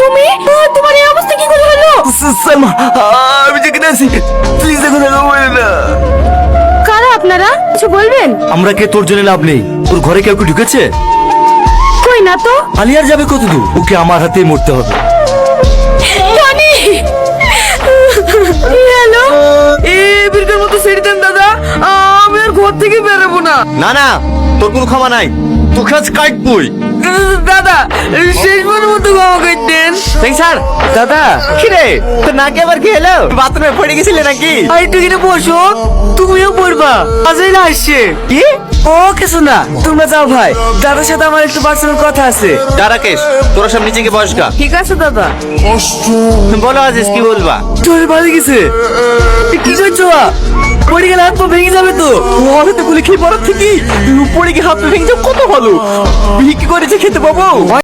তুমি তোমার এই অবস্থা কি করে হলো? সালমা, আমি যেখানে আছি প্লিজ এখন বলে না। কারা আপনারা, কিছু বলবেন? আমরা কে তোর জন্য লাভ নেই। তোর ঘরে কেউ কি ঢুকেছে? কই না তো। আলিয়ার যাবে কত দূর? ওকে আমার হাতেই মরতে হবে। Tony, hello. বীরকার মতো ছেড়ে দেন দাদা, আমি আর ঘর থেকে বেরোবো না। না না, তোর কোনো ক্ষমা নাই। তোকে আজ কাটবই। দাদা শেষবারের মতো ক্ষমা করতেন। স্যার দাদা, কি রে তোর নাকি আবার কি হলো? বাথরুমে পড়ে গেছিলে নাকি? আর একটু কিনে বসো, তুমিও পড়বা। আজই না আসছে কি? ও কিছু না, তোমরা যাও ভাই, দাদার সাথে আমার একটু পার্সোনাল কথা আছে। রাকেশ, তোরা সব নিচে গিয়ে বসগা। ঠিক আছে দাদা। বলো আজিজ, কি বলবা? তোর বাড়ি গেছে, কি করছো? পড়ে গেলে হাত পা ভেঙে যাবে তো। হাতে গুলি খেয়ে পড়ার থেকে পড়ে গিয়ে হাত ভেঙে যাও, কত ভালো। বিক্রি করেছে খেতে পাবো।